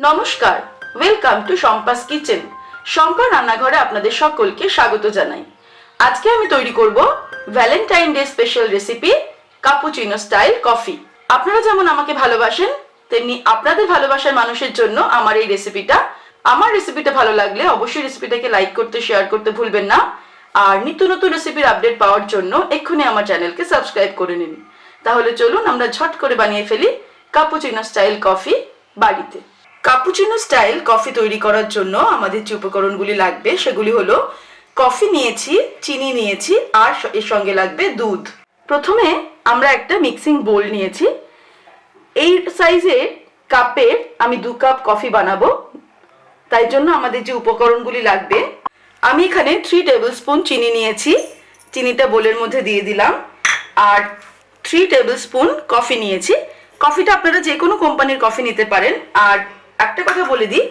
নমস্কার, welcome to Shampa's kitchen. Shampa রান্নাঘরে আপনাদের সকলকে স্বাগত জানাই। আজকে আমি তৈরি করব Valentine day special recipe cappuccino style coffee. আপনারা যেমন আমাকে ভালোবাসেন তেমনি আপনাদের ভালোবাসার মানুষের জন্য আমার এই রেসিপিটা। আমার রেসিপিটা ভালো লাগলে অবশ্যই রেসিপিটাকে লাইক করতে, শেয়ার করতে ভুলবেন না। আর নিত্য নতুন রেসিপির আপডেট পাওয়ার জন্য এক্ষুনি আমার চ্যানেলকে সাবস্ক্রাইব করে নিন। তাহলে চলুন আমরা ঝট করে বানিয়ে ফেলি কাপুচিনো স্টাইল কফি বাড়িতে। কাপুচিনো স্টাইল কফি তৈরি করার জন্য আমাদের যে উপকরণগুলি লাগবে সেগুলি হলো কফি নিয়েছি, চিনি নিয়েছি, আর এর সঙ্গে লাগবে দুধ। প্রথমে আমরা একটা মিক্সিং বোল নিয়েছি। এই সাইজের কাপের আমি 2 কাপ কফি বানাবো, তাই জন্য আমাদের যে উপকরণগুলি লাগবে, আমি এখানে 3 টেবিল স্পুন চিনি নিয়েছি, চিনিটা বোলের মধ্যে দিয়ে দিলাম। আর 3 টেবিল স্পুন কফি নিয়েছি। কফিটা আপনারা যে কোনো কোম্পানির কফি নিতে পারেন। আর একটা কথা বলে দিই,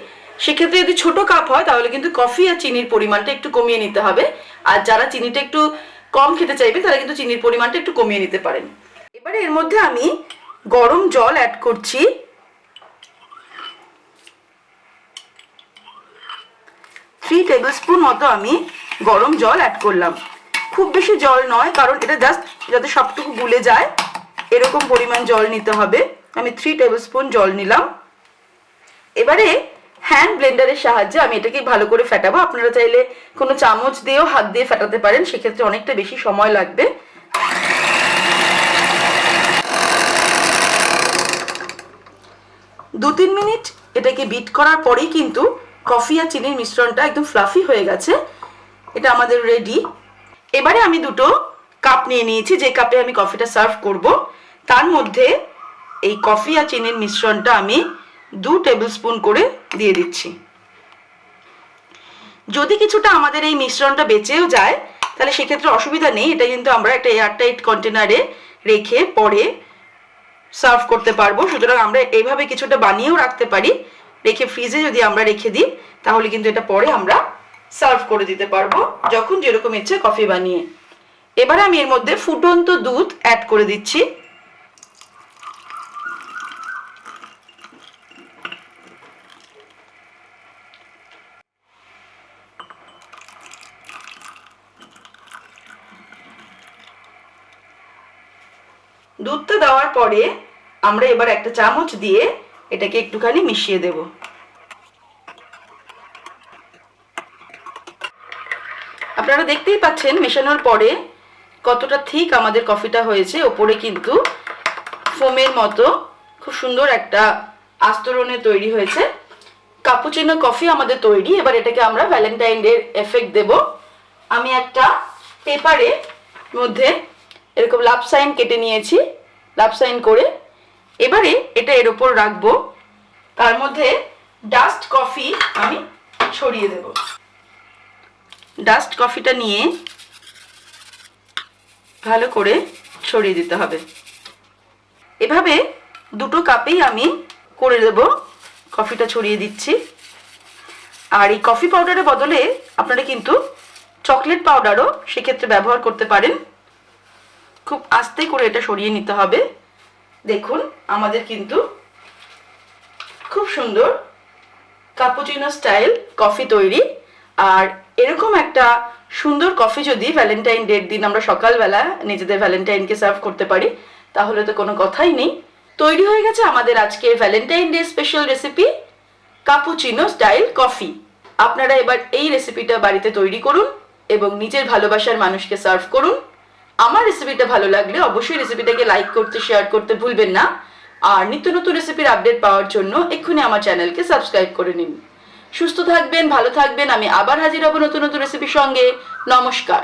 সেক্ষেত্রে যদি ছোট কাপ হয় তাহলে কিন্তু কফি আর চিনির পরিমাণটা একটু কমিয়ে নিতে হবে। আর যারা চিনিটা একটু কম খেতে চাইবে তারা কিন্তু চিনির পরিমাণটা একটু কমিয়ে নিতে পারেন। এবারে এর মধ্যে আমি গরম জল অ্যাড করছি। 3 টেবিল স্পুন মতো আমি গরম জল অ্যাড করলাম। খুব বেশি জল নয়, কারণ এটা জাস্ট যাতে সবটুকু গুলে যায় এরকম পরিমাণ জল নিতে হবে। আমি 3 টেবিল স্পুন জল নিলাম। এবারে হ্যান্ড ব্লেন্ডারের সাহায্যে আমি এটাকে ভালো করে ফেটাবো। আপনারা চাইলে কোনো চামচ দিয়েও হাত দিয়ে ফেটাতে পারেন, সেক্ষেত্রে অনেকটা বেশি সময় লাগবে। দু 3 মিনিট এটাকে বিট করার পরেই কিন্তু কফি আর চিনির মিশ্রণটা একদম ফ্লাফি হয়ে গেছে। এটা আমাদের রেডি। এবারে আমি 2টো কাপ নিয়ে নিয়েছি, যে কাপে আমি কফিটা সার্ভ করব। তার মধ্যে এই কফি আর চিনির মিশ্রণটা আমি 2 টেবিল স্পুন করে দিয়ে দিচ্ছি। যদি কিছুটা আমাদের এই মিশ্রণটা বেঁচেও যায় তাহলে সেক্ষেত্রে অসুবিধা নেই। এটা কিন্তু আমরা একটা এয়ারটাইট কন্টেনারে রেখে পরে সার্ভ করতে পারবো। সুতরাং আমরা এইভাবে কিছুটা বানিয়েও রাখতে পারি, রেখে ফ্রিজে যদি আমরা রেখে দিই তাহলে কিন্তু এটা পরে আমরা সার্ভ করে দিতে পারবো যখন যেরকম ইচ্ছে কফি বানিয়ে। এবারে আমি এর মধ্যে ফুটন্ত দুধ অ্যাড করে দিচ্ছি। দুধটা দেওয়ার পরে আমরা এবার একটা চামচ দিয়ে এটাকে একটুখানি মিশিয়ে দেব। আপনারা দেখতেই পাচ্ছেন মেশানোর পরে কতটা ঠিক আমাদের কফিটা হয়েছে। ওপরে কিন্তু ফোমের মতো খুব সুন্দর একটা আস্তরণে তৈরি হয়েছে। কাপুচিনো কফি আমাদের তৈরি। এবার এটাকে আমরা ভ্যালেন্টাইন ডে এফেক্ট দেব। আমি একটা পেপারে মধ্যে এরকম লাভ সাইন কেটে নিয়েছি, লাভ সাইন করে এবারে এটা এর উপর রাখবো। তার মধ্যে ডাস্ট কফি আমি ছড়িয়ে দেব। ডাস্ট কফিটা নিয়ে ভালো করে ছড়িয়ে দিতে হবে। এভাবে 2টো কাপেই আমি করে দেব। কফিটা ছড়িয়ে দিচ্ছি। আর এই কফি পাউডারের বদলে আপনারা কিন্তু চকলেট পাউডারও সেক্ষেত্রে ব্যবহার করতে পারেন। খুব আস্তে করে এটা সরিয়ে নিতে হবে। দেখুন আমাদের কিন্তু খুব সুন্দর কাপুচিনো স্টাইল কফি তৈরি। আর এরকম একটা সুন্দর কফি যদি ভ্যালেন্টাইন ডের দিন আমরা সকালবেলা নিজেদের ভ্যালেন্টাইনকে সার্ভ করতে পারি তাহলে তো কোনো কথাই নেই। তৈরি হয়ে গেছে আমাদের আজকের Valentine day special recipe cappuccino style coffee. আপনারা এবার এই রেসিপিটা বাড়িতে তৈরি করুন এবং নিজের ভালোবাসার মানুষকে সার্ভ করুন। আমার রেসিপিটা ভালো লাগলে অবশ্যই রেসিপিটাকে লাইক করতে, শেয়ার করতে ভুলবেন না। আর নিত্য নতুন রেসিপির আপডেট পাওয়ার জন্য এক্ষুনি আমার চ্যানেলকে সাবস্ক্রাইব করে নিন। সুস্থ থাকবেন, ভালো থাকবেন। আমি আবার হাজির হব নতুন নতুন রেসিপির সঙ্গে। নমস্কার।